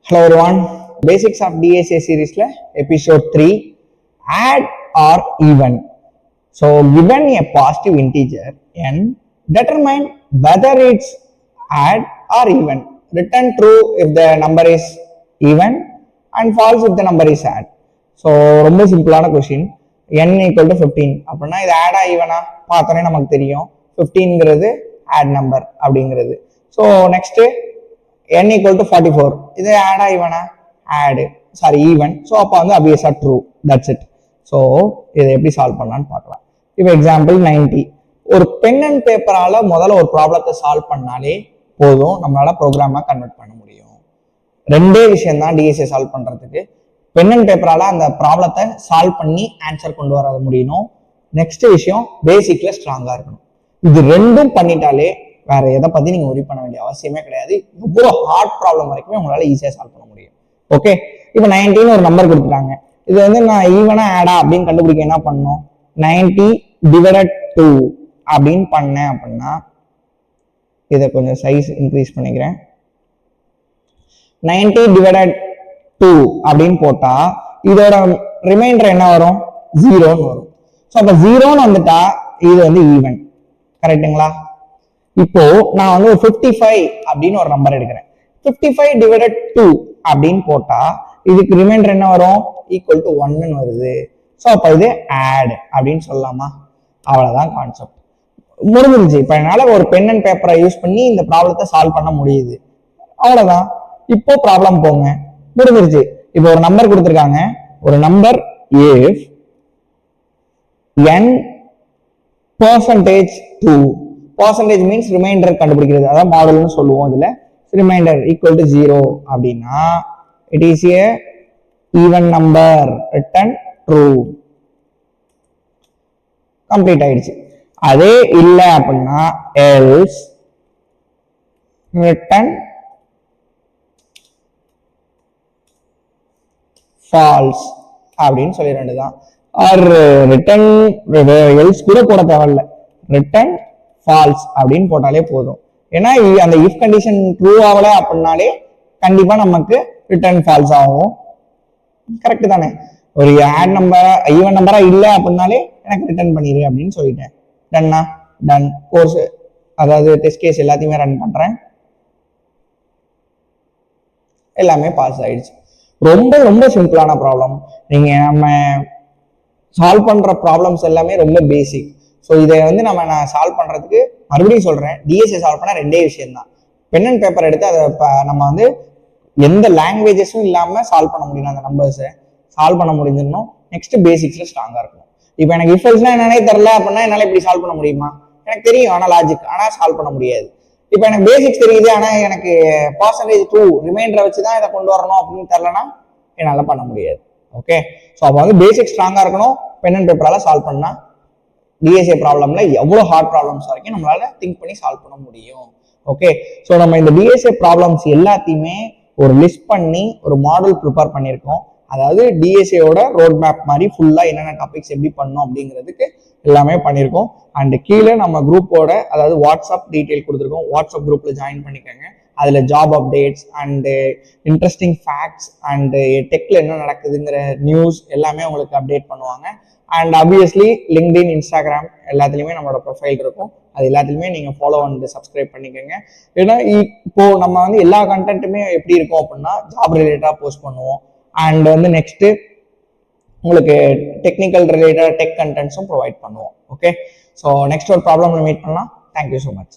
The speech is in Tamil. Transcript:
Hello everyone, Basics of DSA series episode 3, add or even. So given a positive integer n, determine whether it's add or even. Return true if the number is even and false if the number is add. So ரொம்ப சிம்பிளான கொஸ்டின். n equal to 15 அப்படின்னா இது ஆட் ஆ ஈவனா பார்த்தோன்னே நமக்கு தெரியும் 15ங்கிறது ஆட் நம்பர் அப்படிங்கிறது. So next n equal to 44 இது ஆட் ஆ ஆடு சாரி ஈவன். ஸோ அப்போ வந்து அபியஸா ட்ரூ. That's it. ஸோ இதை எப்படி சால்வ் பண்ணலான்னு பார்க்கலாம். இப்போ எக்ஸாம்பிள் 90. ஒரு பென் அண்ட் பேப்பரால முதல்ல ஒரு ப்ராப்ளத்தை சால்வ் பண்ணாலே போதும், நம்மளால ப்ரோக்ராமாக கன்வெர்ட் பண்ண முடியும். ரெண்டே விஷயம் தான் டிஎஸ்ஏ சால்வ் பண்றதுக்கு. பென் அண்ட் பேப்பரால அந்த ப்ராப்ளத்தை சால்வ் பண்ணி ஆன்சர் கொண்டு வர முடியணும். நெக்ஸ்ட் விஷயம் பேசிக்ல ஸ்ட்ராங்கா இருக்கணும். இது ரெண்டும் பண்ணிட்டாலே வேற எதை பத்தி நீங்க ஒரி பண்ண வேண்டிய அவசியமே கிடையாது. எவ்வளோ ஹார்ட் ப்ராப்ளம் வரைக்குமே உங்களால ஈஸியா சால்வ் பண்ண முடியும். ஓகே, இப்போ 19 ஒரு நம்பர் கொடுத்துட்டாங்க. இது வந்து நான் ஈவனா ஆடா அப்படின்னு கண்டுபிடிக்க என்ன பண்ணணும்? 90 டிவைடட் 2 அப்படின்னு பண்ணேன் அப்படின்னா இதை கொஞ்சம் சைஸ் இன்க்ரீஸ் பண்ணிக்கிறேன். 90 டிவைடட் 2 அப்படின்னு போட்டா இதோட ரிமைண்டர் என்ன வரும்? 0ன்னு வரும். ஸோ அப்போ 0ன்னு வந்துட்டா இது வந்து ஈவன். கரெக்டுங்களா? இப்போ நான் வந்து 55 அப்படின்னு ஒரு நம்பர் எடுக்கிறேன். 55 டிவைடட் 2 அப்படின்னு போட்டா இதுக்கு ரிமைண்டர் என்ன வரும்? ஈக்குவல் டு 1ன்னு வருது. ஸோ அப்போ இது ஆட் அப்படின்னு சொல்லலாமா? அவ்வளவுதான் கான்செப்ட், முடிஞ்சிருச்சு. இப்போ என்னால ஒரு பென் அண்ட் பேப்பரை யூஸ் பண்ணி இந்த ப்ராப்ளத்தை சால்வ் பண்ண முடியுது. அவ்வளவுதான். இப்போ ப்ராப்ளம் போங்க, முடிஞ்சிருச்சு. இப்போ ஒரு நம்பர் கொடுத்துருக்காங்க. ஒரு number if n percentage 2, percentage means remainder கண்டுபிடிக்கிறது, அதாவது மாடல்னு சொல்லுவோம். இதுல ரிமைண்டர் ஈக்குவல் டு 0 அப்படின்னா it is a even number, return true. Complete ஆயிடுச்சு. அதே இல்லை அப்படின்னா எல்ஸ் ரிட்டன் ஃபால்ஸ் அப்படின்னு சொல்லி வேண்டியதுதான். ஆர் ரிட்டன் எல்ஸ் கூட போட தேவையில்ல, ரிட்டன் ஃபால்ஸ் அப்படின்னு போட்டாலே போதும். ஏன்னா அந்த இஃப் கண்டிஷன் ட்ரூ ஆகல அப்படின்னாலே கண்டிப்பா நமக்கு ரிட்டர்ன் ஃபால்ஸ் ஆகும். கரெக்ட் தானே? ஒரு ஆட் நம்பரா ஈவன் நம்பரா இல்லை அப்படின்னாலே எனக்கு ரிட்டர்ன் பண்ணிடு அப்படின்னு சொல்லிட்டேன். டன்னா டன். கோர்ஸ் அதாவது டெஸ்ட் கேஸ் எல்லாத்தையுமே ரன் பண்றேன். எல்லாமே பாஸ் ஆயிடுச்சு. ரொம்ப ரொம்ப சிம்பிளான ப்ராப்ளம். நீங்க நம்ம சால்வ் பண்ற ப்ராப்ளம்ஸ் எல்லாமே ரொம்ப பேசிக். ஸோ இதை வந்து நான் சால்வ் பண்றதுக்கு மறுபடியும் சொல்றேன், டிஎஸ்ஏ சால்வ் பண்ண ரெண்டே விஷயம் தான். பென் அண்ட் பேப்பர் எடுத்து அதை நம்ம வந்து எந்த லாங்குவேஜஸும் இல்லாம சால்வ் பண்ண முடியும். அந்த நம்பர்ஸை சால்வ் பண்ண முடிஞ்சிடணும். நெக்ஸ்ட் பேசிக்ஸ்ல ஸ்ட்ராங்கா இருக்கணும். இப்போ எனக்கு இஃப் எல்ஸ்னா என்னன்னே தெரியல அப்படின்னா என்னால இப்படி சால்வ் பண்ண முடியுமா? எனக்கு தெரியும், ஆனா லாஜிக், ஆனா சால்வ் பண்ண முடியாது. இப்போ எனக்கு பேசிக்ஸ் தெரியுது, ஆனா எனக்கு பர்சன்டேஜ் 2 ரிமைண்டரை வச்சுதான் இதை கொண்டு வரணும் அப்படின்னு தெரியலன்னா என்னால பண்ண முடியாது. ஓகே, ஸோ அப்போ வந்து பேசிக் ஸ்ட்ராங்கா இருக்கணும். பென் அண்ட் பேப்பரால சால்வ் பண்ணா டிஎஸ்ஏ ப்ராப்ளம்ல எவ்வளவு ஹார்ட் ப்ராப்ளம்ஸ் வரைக்கும் நம்மளால திங்க் பண்ணி சால்வ் பண்ண முடியும். ஓகே, ஸோ நம்ம இந்த டிஎஸ்ஏ ப்ராப்ளம்ஸ் எல்லாத்தையுமே ஒரு லிஸ்ட் பண்ணி ஒரு மாடல் ப்ரிப்பேர் பண்ணியிருக்கோம். அதாவது டிஎஸ்ஏயோட ரோட் மேப் மாதிரி ஃபுல்லா என்னென்ன டாபிக்ஸ் எப்படி பண்ணணும் அப்படிங்கிறதுக்கு எல்லாமே பண்ணியிருக்கோம். அண்ட் கீழே நம்ம குரூப்போட அதாவது வாட்ஸ்அப் டீட்டெயில் கொடுத்துருக்கோம். வாட்ஸ்அப் குரூப்ல ஜாயின் பண்ணிக்கோங்க. அதுல job updates and interesting facts and டெக்ல என்ன நடக்குதுங்கிற நியூஸ் எல்லாமே உங்களுக்கு அப்டேட் பண்ணுவாங்க. அண்ட் ஆப்வியஸ்லி லிங்க்டின், இன்ஸ்டாகிராம் எல்லாத்துலேயுமே நம்மளோட ப்ரொஃபைல் இருக்கும். அது எல்லாத்துலேயுமே நீங்கள் ஃபாலோ அண்ட் சப்ஸ்கிரைப் பண்ணிக்கோங்க. ஏன்னா இப்போ நம்ம வந்து எல்லா கண்டென்ட்டுமே எப்படி இருக்கும் அப்படின்னா ஜாப் ரிலேட்டடாக போஸ்ட் பண்ணுவோம். அண்ட் வந்து நெக்ஸ்ட் உங்களுக்கு டெக்னிக்கல் ரிலேட்டட் டெக் கண்டென்ட்ஸும் ப்ரொவைட் பண்ணுவோம். ஓகே, ஸோ நெக்ஸ்ட் ஒரு ப்ராப்ளம்ல மீட் பண்ணலாம். Thank you so much.